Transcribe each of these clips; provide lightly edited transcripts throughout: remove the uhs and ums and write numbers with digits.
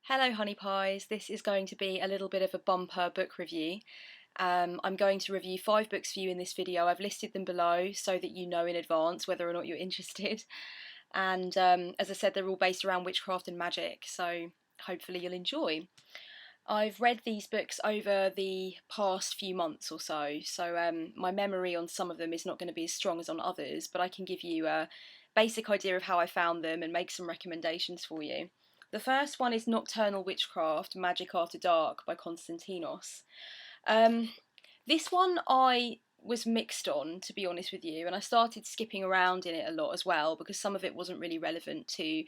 Hello honey pies, this is going to be a little bit of a bumper book review. I'm going to review 5 books for you in this video. I've listed them below so that you know in advance whether or not you're interested. And as I said, they're all based around witchcraft and magic, so hopefully you'll enjoy. I've read these books over the past few months or so my memory on some of them is not going to be as strong as on others, but I can give you a basic idea of how I found them and make some recommendations for you. The first one is Nocturnal Witchcraft, Magick After Dark by Konstantinos. Um, this one I was mixed on, to be honest with you, and I started skipping around in it a lot as well because some of it wasn't really relevant to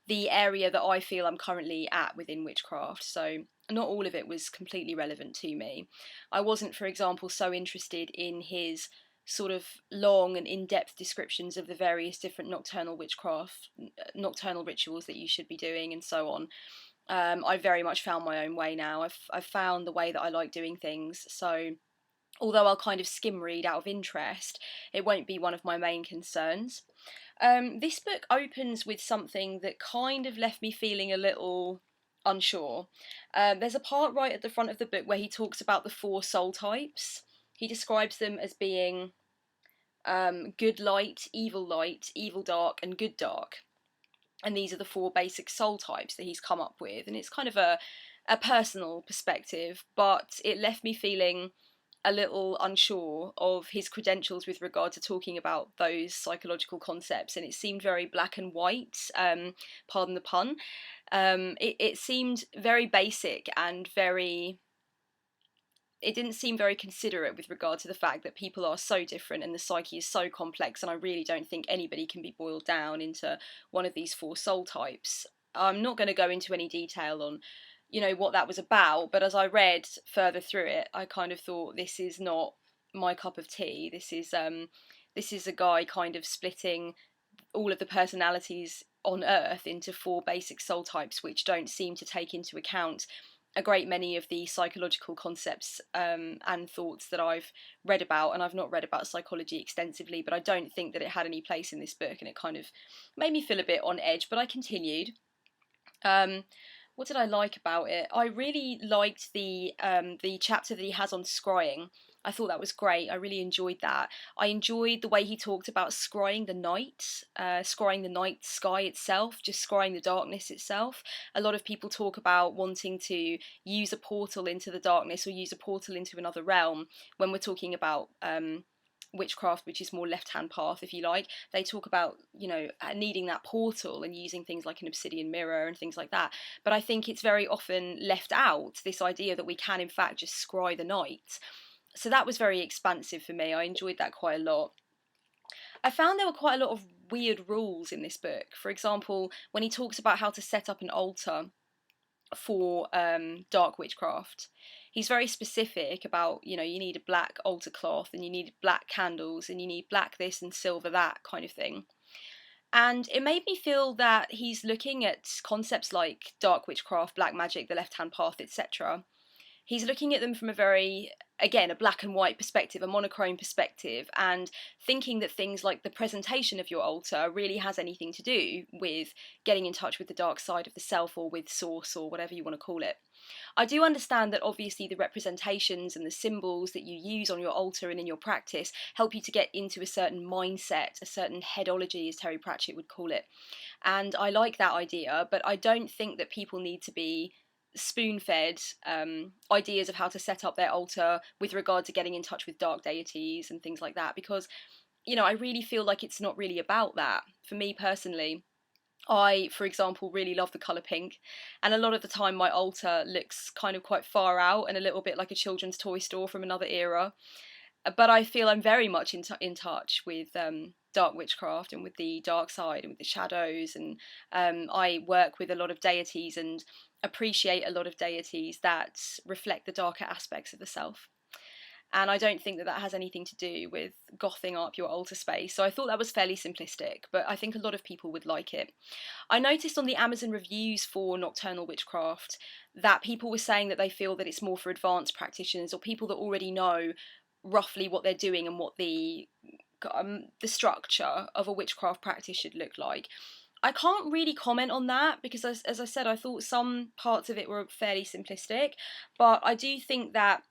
the area that I feel I'm currently at within witchcraft, so not all of it was completely relevant to me. I wasn't, for example, so interested in his sort of long and in-depth descriptions of the various different nocturnal witchcraft, nocturnal rituals that you should be doing, and so on. I very much found my own way now. I've found the way that I like doing things, so although I'll kind of skim read out of interest, it won't be one of my main concerns. This book opens with something that kind of left me feeling a little unsure. There's a part right at the front of the book where he talks about the 4 soul types. He describes them as being good light, evil dark, and good dark. And these are the 4 basic soul types that he's come up with. And it's kind of a personal perspective, but it left me feeling a little unsure of his credentials with regard to talking about those psychological concepts, and it seemed very black and white, pardon the pun. It seemed very basic and it didn't seem very considerate with regard to the fact that people are so different and the psyche is so complex, and I really don't think anybody can be boiled down into one of these 4 soul types. I'm not going to go into any detail on what that was about, but as I read further through it, I kind of thought, this is not my cup of tea. This is a guy kind of splitting all of the personalities on Earth into 4 basic soul types, which don't seem to take into account a great many of the psychological concepts and thoughts that I've read about. And I've not read about psychology extensively, but I don't think that it had any place in this book, and it kind of made me feel a bit on edge, but I continued. What did I like about it? I really liked the chapter that he has on scrying. I thought that was great. I really enjoyed that. I enjoyed the way he talked about scrying the night sky itself, just scrying the darkness itself. A lot of people talk about wanting to use a portal into the darkness or use a portal into another realm when we're talking about witchcraft, which is more left-hand path, if you like. They talk about needing that portal and using things like an obsidian mirror and things like that, but I think it's very often left out, this idea that we can in fact just scry the night. So that was very expansive for me. I enjoyed that quite a lot. I found there were quite a lot of weird rules in this book. For example, when he talks about how to set up an altar for dark witchcraft, he's very specific about, you need a black altar cloth and you need black candles and you need black this and silver that kind of thing. And it made me feel that he's looking at concepts like dark witchcraft, black magic, the left hand path, etc. He's looking at them from a black and white perspective, a monochrome perspective, and thinking that things like the presentation of your altar really has anything to do with getting in touch with the dark side of the self, or with source, or whatever you want to call it. I do understand that obviously the representations and the symbols that you use on your altar and in your practice help you to get into a certain mindset, a certain headology, as Terry Pratchett would call it. And I like that idea, but I don't think that people need to be spoon-fed ideas of how to set up their altar with regard to getting in touch with dark deities and things like that, because I really feel like it's not really about that. For me personally, I, for example, really love the colour pink, and a lot of the time my altar looks kind of quite far out and a little bit like a children's toy store from another era. But I feel I'm very much in touch with dark witchcraft and with the dark side and with the shadows, and I work with a lot of deities and appreciate a lot of deities that reflect the darker aspects of the self. And I don't think that that has anything to do with gothing up your altar space. So I thought that was fairly simplistic, but I think a lot of people would like it. I noticed on the Amazon reviews for Nocturnal Witchcraft that people were saying that they feel that it's more for advanced practitioners or people that already know roughly what they're doing and what the structure of a witchcraft practice should look like. I can't really comment on that because, as I said, I thought some parts of it were fairly simplistic, but I do think that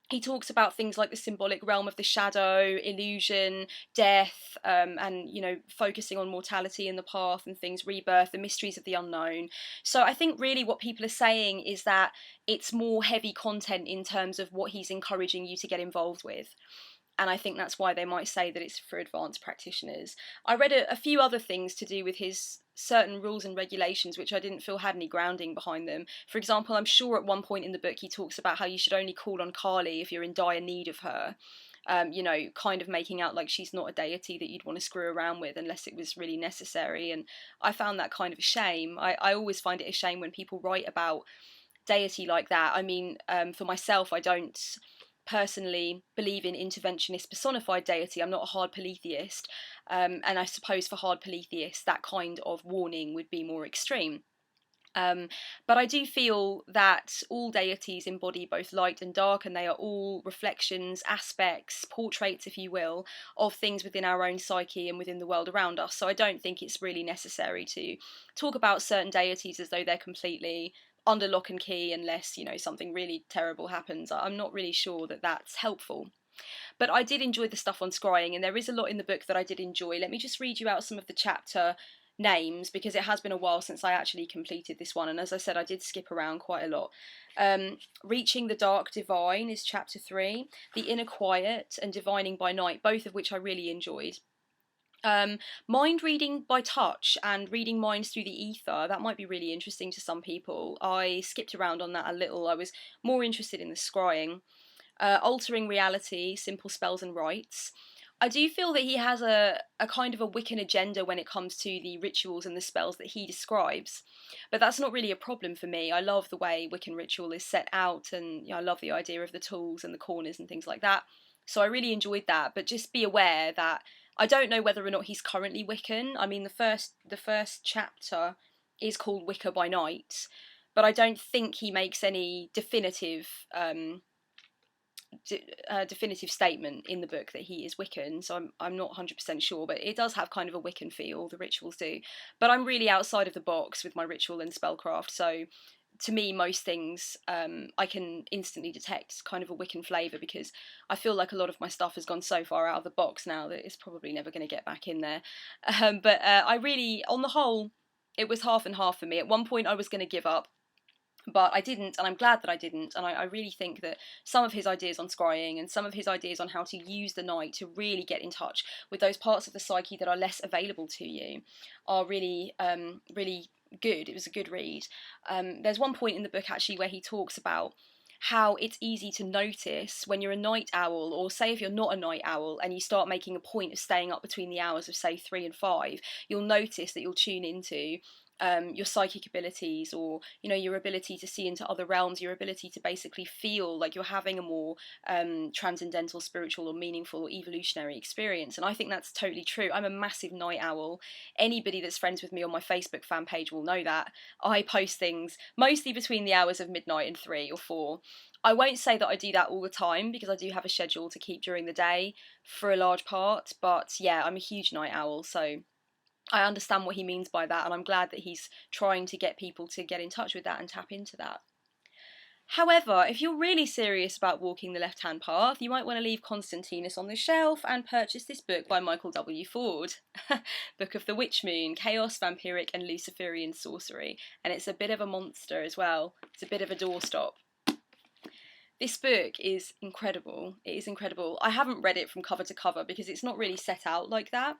he talks about things like the symbolic realm of the shadow, illusion, death, and focusing on mortality in the path and things, rebirth, the mysteries of the unknown. So I think really what people are saying is that it's more heavy content in terms of what he's encouraging you to get involved with. And I think that's why they might say that it's for advanced practitioners. I read a few other things to do with his certain rules and regulations which I didn't feel had any grounding behind them. For example, I'm sure at one point in the book he talks about how you should only call on Kali if you're in dire need of her. Kind of making out like she's not a deity that you'd want to screw around with unless it was really necessary. And I found that kind of a shame. I always find it a shame when people write about deity like that. I mean, for myself, I don't personally believe in interventionist personified deity. I'm not a hard polytheist, and I suppose for hard polytheists that kind of warning would be more extreme. But I do feel that all deities embody both light and dark, and they are all reflections, aspects, portraits, if you will, of things within our own psyche and within the world around us. So I don't think it's really necessary to talk about certain deities as though they're completely under lock and key unless, something really terrible happens. I'm not really sure that that's helpful. But I did enjoy the stuff on scrying, and there is a lot in the book that I did enjoy. Let me just read you out some of the chapter names because it has been a while since I actually completed this one, and as I said, I did skip around quite a lot. Reaching the Dark Divine is chapter 3, The Inner Quiet and Divining by Night, both of which I really enjoyed. Mind reading by touch and reading minds through the ether, that might be really interesting to some people. I skipped around on that a little. I was more interested in the scrying. Altering reality, simple spells and rites. I do feel that he has a kind of a Wiccan agenda when it comes to the rituals and the spells that he describes, but that's not really a problem for me. I love the way Wiccan ritual is set out, and I love the idea of the tools and the corners and things like that. So I really enjoyed that, but just be aware that I don't know whether or not he's currently Wiccan. I mean, the first chapter is called Wicca by Night, but I don't think he makes any definitive definitive statement in the book that he is Wiccan, so I'm not 100% sure, but it does have kind of a Wiccan feel, the rituals do. But I'm really outside of the box with my ritual and spellcraft, so to me most things I can instantly detect kind of a Wiccan flavour, because I feel like a lot of my stuff has gone so far out of the box now that it's probably never going to get back in there. But I really, on the whole, it was half and half for me. At one point I was going to give up, but I didn't, and I'm glad that I didn't. And I really think that some of his ideas on scrying and some of his ideas on how to use the night to really get in touch with those parts of the psyche that are less available to you are really, really good. It was a good read. There's one point in the book actually where he talks about how it's easy to notice when you're a night owl, or say if you're not a night owl and you start making a point of staying up between the hours of say 3 and 5, you'll notice that you'll tune into your psychic abilities, or your ability to see into other realms, your ability to basically feel like you're having a more transcendental, spiritual, or meaningful, or evolutionary experience. And I think that's totally true. I'm a massive night owl. Anybody that's friends with me on my Facebook fan page will know that. I post things mostly between the hours of midnight and 3 or 4. I won't say that I do that all the time, because I do have a schedule to keep during the day for a large part, but yeah, I'm a huge night owl, so I understand what he means by that, and I'm glad that he's trying to get people to get in touch with that and tap into that. However, if you're really serious about walking the left-hand path, you might want to leave Konstantinos on the shelf and purchase this book by Michael W. Ford, Book of the Witch Moon, Chaos, Vampiric and Luciferian Sorcery, and it's a bit of a monster as well. It's a bit of a doorstop. This book is incredible. It is incredible. I haven't read it from cover to cover because it's not really set out like that.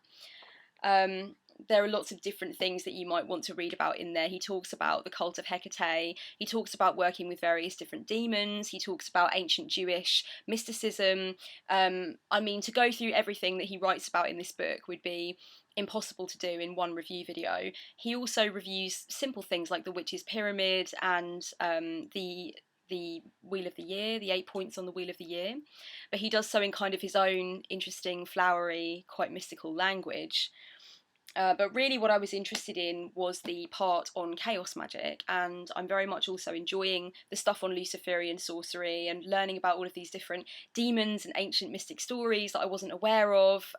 There are lots of different things that you might want to read about in there. He talks about the cult of Hecate, he talks about working with various different demons, he talks about ancient Jewish mysticism. I mean, to go through everything that he writes about in this book would be impossible to do in one review video. He also reviews simple things like the Witch's Pyramid and the Wheel of the Year, the 8 points on the Wheel of the Year, but he does so in kind of his own interesting, flowery, quite mystical language. But really what I was interested in was the part on chaos magic, and I'm very much also enjoying the stuff on Luciferian sorcery and learning about all of these different demons and ancient mystic stories that I wasn't aware of.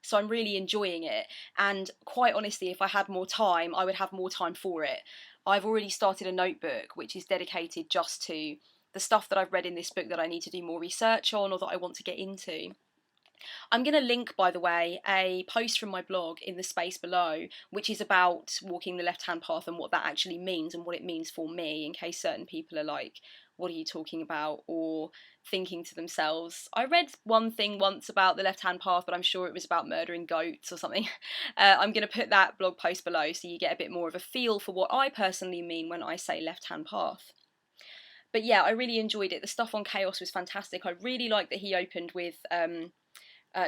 So I'm really enjoying it, and quite honestly, if I had more time, I would have more time for it. I've already started a notebook which is dedicated just to the stuff that I've read in this book that I need to do more research on or that I want to get into. I'm going to link, by the way, a post from my blog in the space below, which is about walking the left-hand path and what that actually means and what it means for me, in case certain people are like, what are you talking about? Or thinking to themselves, I read one thing once about the left-hand path, but I'm sure it was about murdering goats or something. I'm going to put that blog post below so you get a bit more of a feel for what I personally mean when I say left-hand path. But yeah, I really enjoyed it. The stuff on chaos was fantastic. I really like that he opened with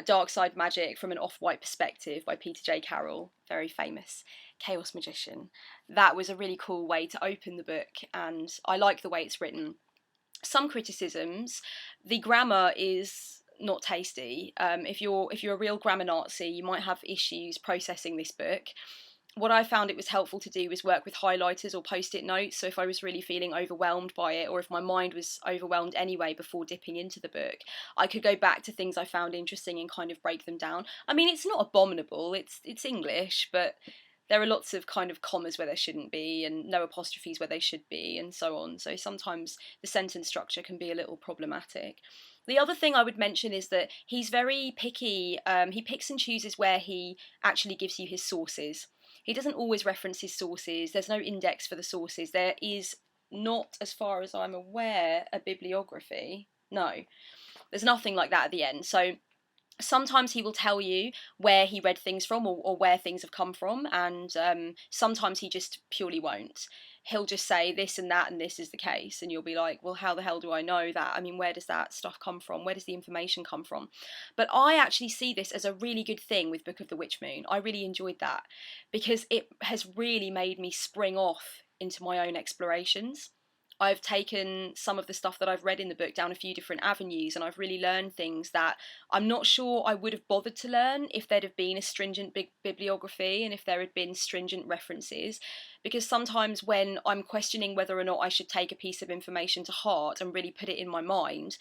Dark Side Magic from an Off-White Perspective by Peter J. Carroll, very famous chaos magician. That was a really cool way to open the book, and I like the way it's written. Some criticisms: the grammar is not tasty. If you're a real grammar Nazi, you might have issues processing this book. What I found it was helpful to do was work with highlighters or post-it notes. So if I was really feeling overwhelmed by it, or if my mind was overwhelmed anyway before dipping into the book, I could go back to things I found interesting and kind of break them down. I mean, it's not abominable, it's English, but there are lots of kind of commas where there shouldn't be and no apostrophes where they should be and so on. So sometimes the sentence structure can be a little problematic. The other thing I would mention is that he's very picky. He picks and chooses where he actually gives you his sources. He doesn't always reference his sources. There's no index for the sources. There is not, as far as I'm aware, a bibliography. No, there's nothing like that at the end. So sometimes he will tell you where he read things from, or where things have come from, and sometimes he just purely won't. He'll just say this and that and this is the case, and you'll be like, well, how the hell do I know that? I mean, where does that stuff come from? Where does the information come from? But I actually see this as a really good thing with Book of the Witch Moon. I really enjoyed that because it has really made me spring off into my own explorations. I've taken some of the stuff that I've read in the book down a few different avenues, and I've really learned things that I'm not sure I would have bothered to learn if there'd have been a stringent bibliography and if there had been stringent references. Because sometimes when I'm questioning whether or not I should take a piece of information to heart and really put it in my mind,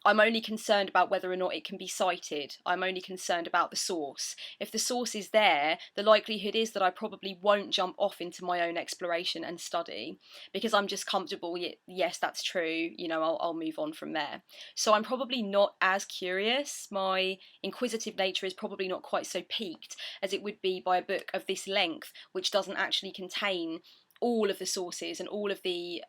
I'm only concerned about whether or not it can be cited. I'm only concerned about the source. If the source is there, the likelihood is that I probably won't jump off into my own exploration and study because I'm just comfortable. Yes, that's true. You know, I'll move on from there. So I'm probably not as curious. My inquisitive nature is probably not quite so piqued as it would be by a book of this length, which doesn't actually contain all of the sources and all of the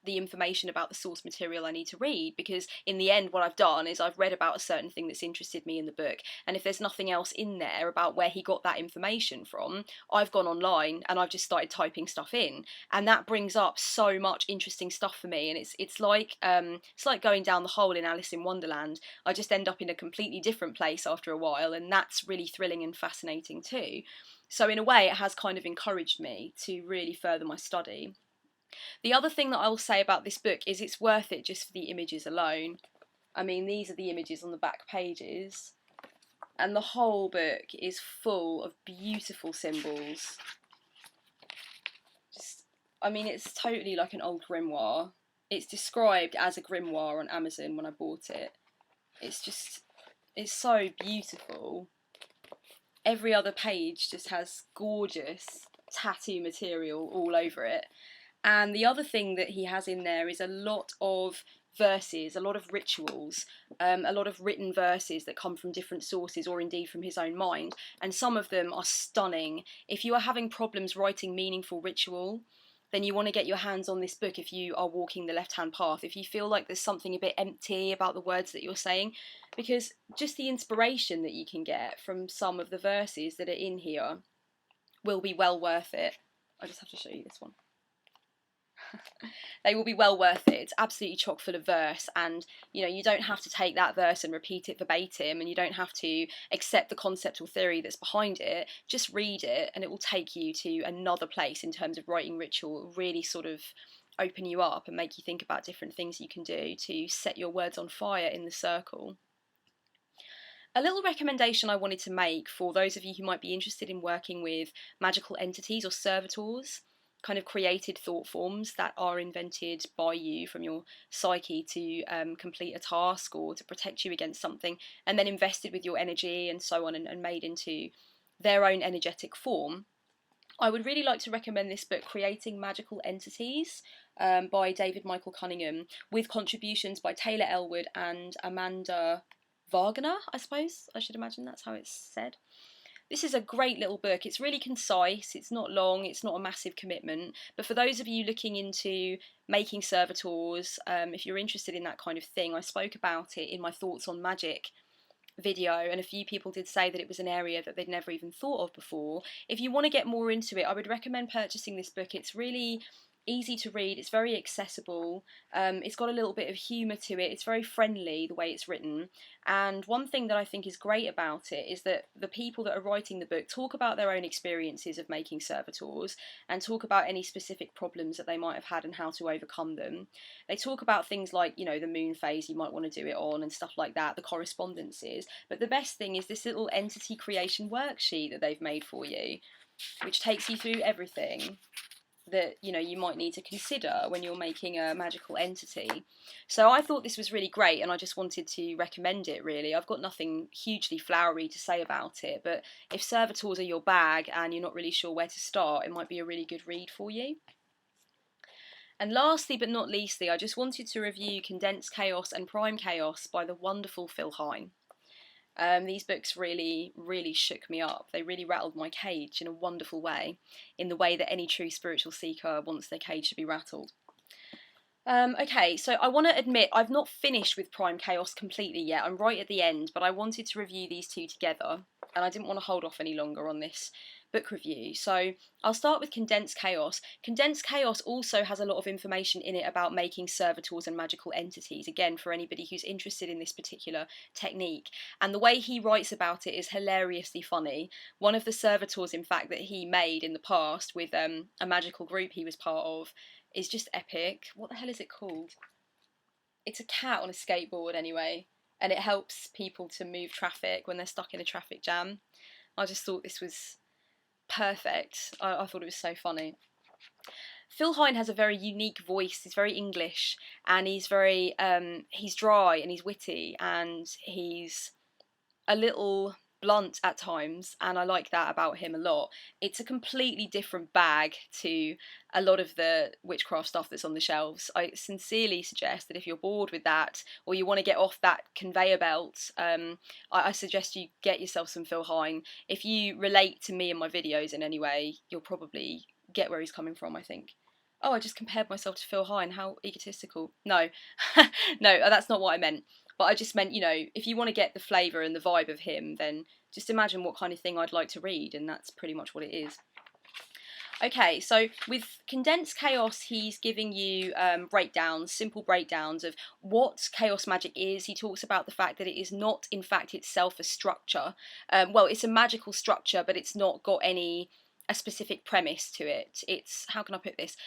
information about the source material I need to read, because in the end what I've done is I've read about a certain thing that's interested me in the book, and if there's nothing else in there about where he got that information from, I've gone online and I've just started typing stuff in, and that brings up so much interesting stuff for me. And it's like going down the hole in Alice in Wonderland. I just end up in a completely different place after a while, and that's really thrilling and fascinating too. So in a way it has kind of encouraged me to really further my study. The other thing that I will say about this book is it's worth it just for the images alone. I mean, these are the images on the back pages, and the whole book is full of beautiful symbols. I mean, it's totally like an old grimoire. It's described as a grimoire on Amazon when I bought it. It's so beautiful. Every other page just has gorgeous tattoo material all over it. And the other thing that he has in there is a lot of verses, a lot of rituals, a lot of written verses that come from different sources or indeed from his own mind. And some of them are stunning. If you are having problems writing meaningful ritual, then you want to get your hands on this book if you are walking the left-hand path. If you feel like there's something a bit empty about the words that you're saying, because just the inspiration that you can get from some of the verses that are in here will be well worth it. I just have to show you this one. They will be well worth it. It's absolutely chock full of verse, and you know, you don't have to take that verse and repeat it verbatim, and you don't have to accept the conceptual theory that's behind it. Just read it and it will take you to another place in terms of writing ritual. It will really sort of open you up and make you think about different things you can do to set your words on fire in the circle. A little recommendation I wanted to make for those of you who might be interested in working with magical entities or servitors. kind of created thought forms that are invented by you from your psyche to complete a task or to protect you against something, and then invested with your energy and so on, and made into their own energetic form. I would really like to recommend this book, Creating Magical Entities, by David Michael Cunningham, with contributions by Taylor Elwood and Amanda Wagner, I suppose. I should imagine that's how it's said. This is a great little book. It's really concise, it's not long, it's not a massive commitment, but for those of you looking into making servitors, if you're interested in that kind of thing, I spoke about it in my Thoughts on Magick video, and a few people did say that it was an area that they'd never even thought of before. If you want to get more into it, I would recommend purchasing this book. It's really easy to read, it's very accessible, it's got a little bit of humour to it, it's very friendly the way it's written, and one thing that I think is great about it is that the people that are writing the book talk about their own experiences of making servitors and talk about any specific problems that they might have had and how to overcome them. They talk about things like, you know, the moon phase you might want to do it on and stuff like that, the correspondences, but the best thing is this little entity creation worksheet that they've made for you, which takes you through everything that, you know, you might need to consider when you're making a magical entity. So I thought this was really great, and I just wanted to recommend it, really. I've got nothing hugely flowery to say about it, but if servitors are your bag and you're not really sure where to start, it might be a really good read for you. And lastly but not leastly, I just wanted to review Condensed Chaos and Prime Chaos by the wonderful Phil Hine. These books really, really shook me up. They really rattled my cage in a wonderful way, in the way that any true spiritual seeker wants their cage to be rattled. Okay, so I want to admit I've not finished with Prime Chaos completely yet. I'm right at the end, but I wanted to review these two together, and I didn't want to hold off any longer on this book review. So I'll start with Condensed Chaos. Condensed Chaos also has a lot of information in it about making servitors and magical entities, again, for anybody who's interested in this particular technique. And the way he writes about it is hilariously funny. One of the servitors, in fact, that he made in the past with a magical group he was part of is just epic. What the hell is it called? It's a cat on a skateboard anyway, and it helps people to move traffic when they're stuck in a traffic jam. I just thought this was perfect. I thought it was so funny. Phil Hine has a very unique voice. He's very English, and he's very he's dry and he's witty and he's a little blunt at times, and I like that about him a lot. It's a completely different bag to a lot of the witchcraft stuff that's on the shelves. I sincerely suggest that if you're bored with that, or you want to get off that conveyor belt, I suggest you get yourself some Phil Hine. If you relate to me and my videos in any way, you'll probably get where he's coming from, I think. Oh, I just compared myself to Phil Hine, how egotistical. No, no, that's not what I meant. But I just meant, you know, if you want to get the flavour and the vibe of him, then just imagine what kind of thing I'd like to read, and that's pretty much what it is. Okay, so with Condensed Chaos, he's giving you breakdowns, simple breakdowns of what chaos magic is. He talks about the fact that it is not, in fact, itself a structure. Well, it's a magical structure, but it's not got a specific premise to it. It's, how can I put this?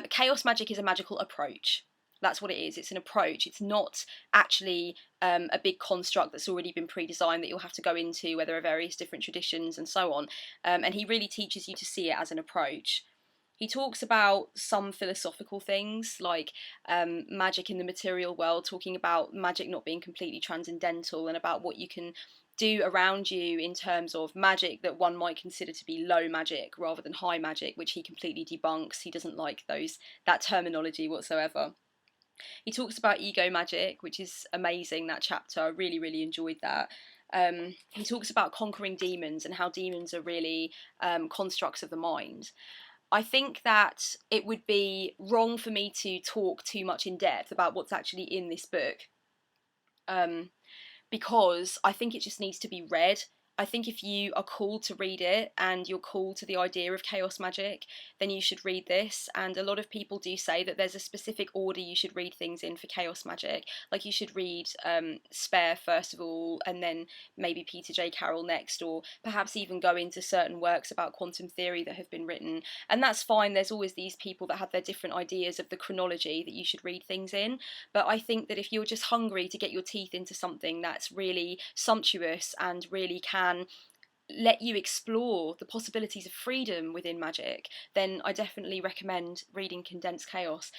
Chaos magic is a magical approach. That's what it is. It's an approach. It's not actually a big construct that's already been pre-designed that you'll have to go into, where there are various different traditions and so on. And he really teaches you to see it as an approach. He talks about some philosophical things like magic in the material world, talking about magic not being completely transcendental, and about what you can do around you in terms of magic that one might consider to be low magic rather than high magic, which he completely debunks. He doesn't like that terminology whatsoever. He talks about ego magic, which is amazing, that chapter. I really, really enjoyed that. He talks about conquering demons and how demons are really constructs of the mind. I think that it would be wrong for me to talk too much in depth about what's actually in this book, because I think it just needs to be read. I think if you are called to read it and you're called to the idea of chaos magic, then you should read this. And a lot of people do say that there's a specific order you should read things in for chaos magic. Like you should read Spare first of all, and then maybe Peter J. Carroll next, or perhaps even go into certain works about quantum theory that have been written. And that's fine. There's always these people that have their different ideas of the chronology that you should read things in. But I think that if you're just hungry to get your teeth into something that's really sumptuous and really can let you explore the possibilities of freedom within Magick, then I definitely recommend reading Condensed Chaos.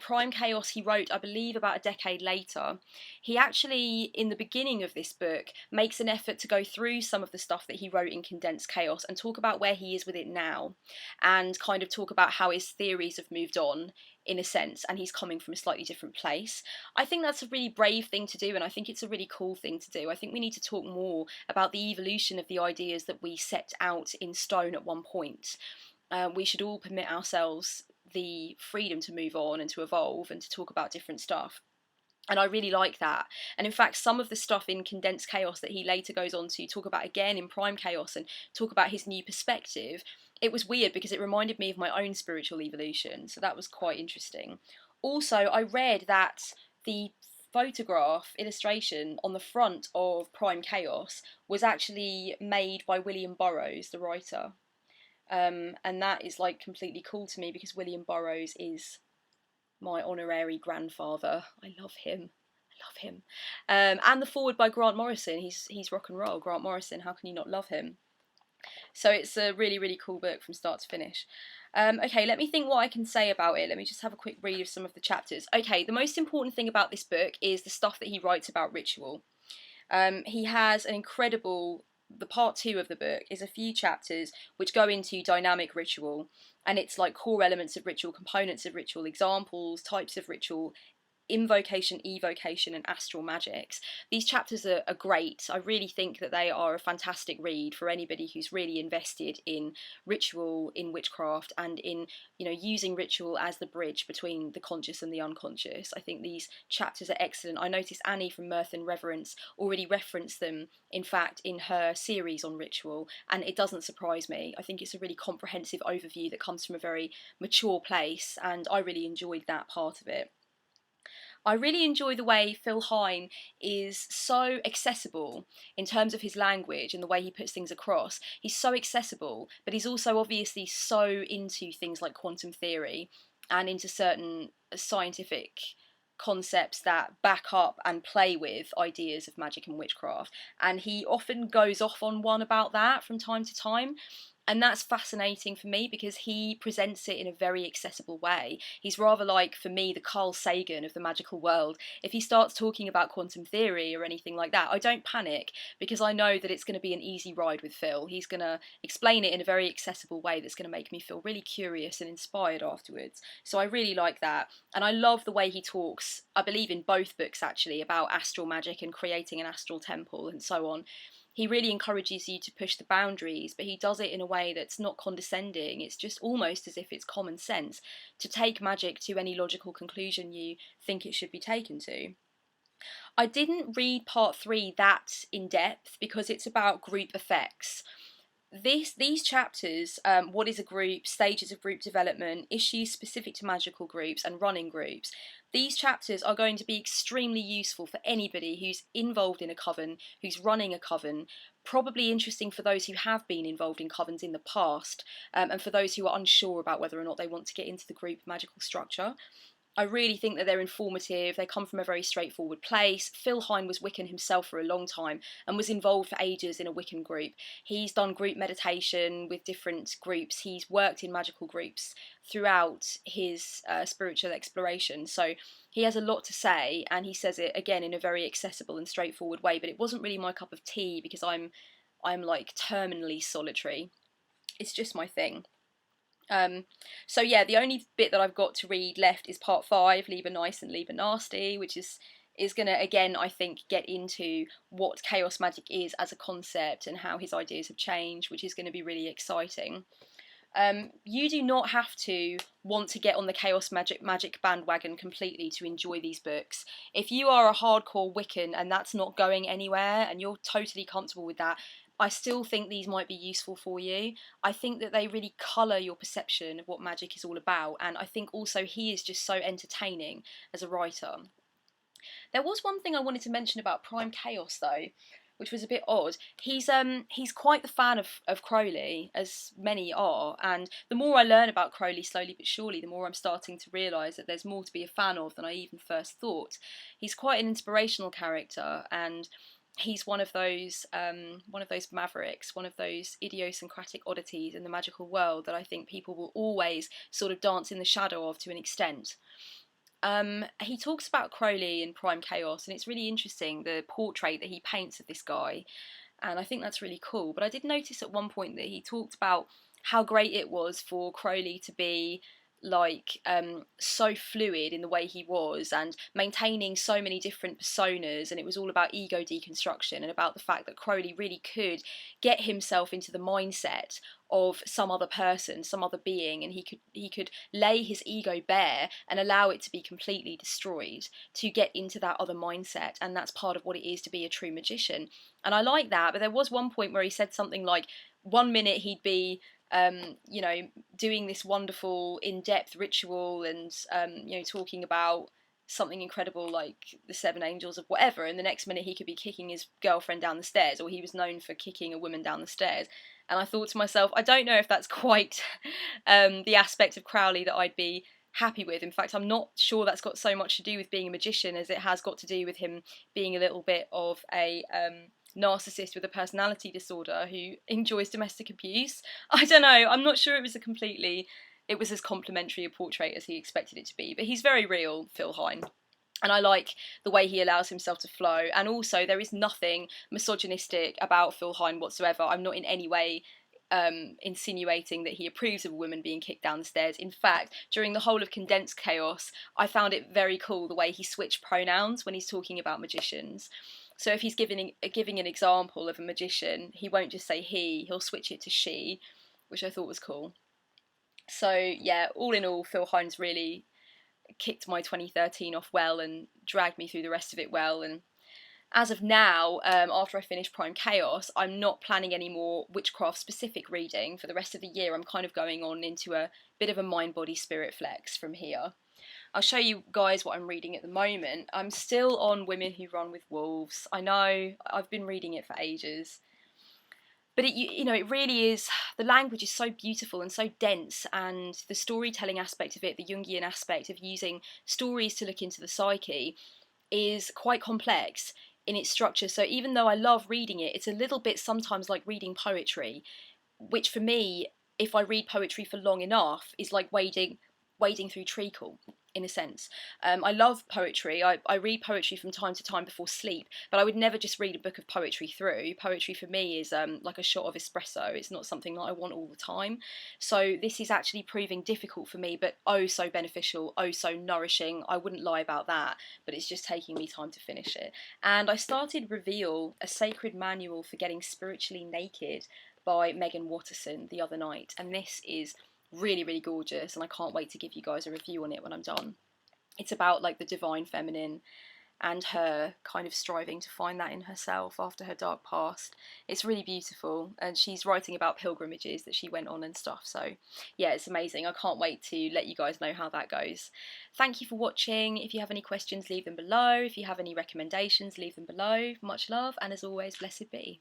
Prime Chaos he wrote, I believe, about a decade later. He actually, in the beginning of this book, makes an effort to go through some of the stuff that he wrote in Condensed Chaos and talk about where he is with it now, and kind of talk about how his theories have moved on, in a sense, and he's coming from a slightly different place. I think that's a really brave thing to do, and I think it's a really cool thing to do. I think we need to talk more about the evolution of the ideas that we set out in stone at one point. We should all permit ourselves the freedom to move on and to evolve and to talk about different stuff. And I really like that. And in fact, some of the stuff in Condensed Chaos that he later goes on to talk about again in Prime Chaos and talk about his new perspective, it was weird because it reminded me of my own spiritual evolution. So that was quite interesting. Also, I read that the photograph illustration on the front of Prime Chaos was actually made by William Burroughs, the writer. And that is like completely cool to me because William Burroughs is my honorary grandfather. I love him. I love him. And the foreword by Grant Morrison. He's rock and roll. Grant Morrison. How can you not love him? So it's a really, really cool book from start to finish. Okay, let me think what I can say about it. Let me just have a quick read of some of the chapters. Okay, the most important thing about this book is the stuff that he writes about ritual. He has an incredible... The part 2 of the book is a few chapters which go into dynamic ritual, and it's like core elements of ritual, components of ritual, examples, types of ritual, invocation, evocation, and astral magics. These chapters are great. I really think that they are a fantastic read for anybody who's really invested in ritual, in witchcraft, and in, you know, using ritual as the bridge between the conscious and the unconscious. I think these chapters are excellent. I noticed Annie from Mirth and Reverence already referenced them, in fact, in her series on ritual, and it doesn't surprise me. I think it's a really comprehensive overview that comes from a very mature place, and I really enjoyed that part of it. I really enjoy the way Phil Hine is so accessible in terms of his language and the way he puts things across. He's so accessible, but he's also obviously so into things like quantum theory and into certain scientific concepts that back up and play with ideas of magic and witchcraft. And he often goes off on one about that from time to time. And that's fascinating for me because he presents it in a very accessible way. He's rather like, for me, the Carl Sagan of the magical world. If he starts talking about quantum theory or anything like that, I don't panic because I know that it's going to be an easy ride with Phil. He's going to explain it in a very accessible way that's going to make me feel really curious and inspired afterwards. So I really like that. And I love the way he talks, I believe in both books actually, about astral magic and creating an astral temple and so on. He really encourages you to push the boundaries, but he does it in a way that's not condescending. It's just almost as if it's common sense to take magic to any logical conclusion you think it should be taken to. I didn't read part 3 that in depth because it's about group effects. These chapters, what is a group, stages of group development, issues specific to magical groups, and running groups, these chapters are going to be extremely useful for anybody who's involved in a coven, who's running a coven, probably interesting for those who have been involved in covens in the past, and for those who are unsure about whether or not they want to get into the group magical structure. I really think that they're informative. They come from a very straightforward place. Phil Hine was Wiccan himself for a long time and was involved for ages in a Wiccan group. He's done group meditation with different groups. He's worked in magical groups throughout his spiritual exploration. So he has a lot to say, and he says it again in a very accessible and straightforward way. But it wasn't really my cup of tea because I'm like terminally solitary. It's just my thing. So yeah, the only bit that I've got to read left is part 5, Lieber Nice and Lieber Nasty, which is going to, again, I think, get into what chaos magic is as a concept and how his ideas have changed, which is going to be really exciting. You do not have to want to get on the chaos magic bandwagon completely to enjoy these books. If you are a hardcore Wiccan and that's not going anywhere and you're totally comfortable with that, I still think these might be useful for you. I think that they really colour your perception of what magic is all about, and I think also he is just so entertaining as a writer. There was one thing I wanted to mention about Prime Chaos though, which was a bit odd. He's quite the fan of Crowley, as many are, and the more I learn about Crowley slowly but surely, the more I'm starting to realise that there's more to be a fan of than I even first thought. He's quite an inspirational character, and he's one of those mavericks, one of those idiosyncratic oddities in the magical world that I think people will always sort of dance in the shadow of to an extent. He talks about Crowley in Prime Chaos, and it's really interesting, the portrait that he paints of this guy, and I think that's really cool. But I did notice at one point that he talked about how great it was for Crowley to be like so fluid in the way he was and maintaining so many different personas, and it was all about ego deconstruction and about the fact that Crowley really could get himself into the mindset of some other person, some other being, and he could lay his ego bare and allow it to be completely destroyed to get into that other mindset, and that's part of what it is to be a true magician. And I like that. But there was one point where he said something like, one minute he'd be you know, doing this wonderful in-depth ritual and you know, talking about something incredible like the seven angels of whatever, and the next minute he could be kicking his girlfriend down the stairs, or he was known for kicking a woman down the stairs. And I thought to myself, I don't know if that's quite the aspect of Crowley that I'd be happy with. In fact, I'm not sure that's got so much to do with being a magician as it has got to do with him being a little bit of a narcissist with a personality disorder who enjoys domestic abuse. I don't know, I'm not sure it was as complimentary a portrait as he expected it to be, but he's very real, Phil Hine. And I like the way he allows himself to flow. And also, there is nothing misogynistic about Phil Hine whatsoever. I'm not in any way insinuating that he approves of a woman being kicked down the stairs. In fact, during the whole of Condensed Chaos, I found it very cool the way he switched pronouns when he's talking about magicians. So if he's giving an example of a magician, he won't just say he, he'll switch it to she, which I thought was cool. So yeah, all in all, Phil Hine's really kicked my 2013 off well and dragged me through the rest of it well. And as of now, after I finish Prime Chaos, I'm not planning any more witchcraft specific reading for the rest of the year. I'm kind of going on into a bit of a mind, body, spirit flex from here. I'll show you guys what I'm reading at the moment. I'm still on Women Who Run with Wolves. I know, I've been reading it for ages. But you know, it really is, the language is so beautiful and so dense, and the storytelling aspect of it, the Jungian aspect of using stories to look into the psyche, is quite complex in its structure. So even though I love reading it, it's a little bit sometimes like reading poetry, which for me, if I read poetry for long enough, is like wading through treacle, in a sense. I love poetry. I read poetry from time to time before sleep, but I would never just read a book of poetry through. Poetry for me is like a shot of espresso. It's not something that I want all the time. So this is actually proving difficult for me, but oh so beneficial, oh so nourishing. I wouldn't lie about that, but it's just taking me time to finish it. And I started Reveal, a sacred manual for getting spiritually naked by Megan Watterson the other night, and this is really, really gorgeous, and I can't wait to give you guys a review on it when I'm done. It's about like the divine feminine and her kind of striving to find that in herself after her dark past. It's really beautiful, and she's writing about pilgrimages that she went on and stuff, so yeah, it's amazing. I can't wait to let you guys know how that goes. Thank you for watching. If you have any questions, leave them below. If you have any recommendations, leave them below. Much love, and as always, blessed be.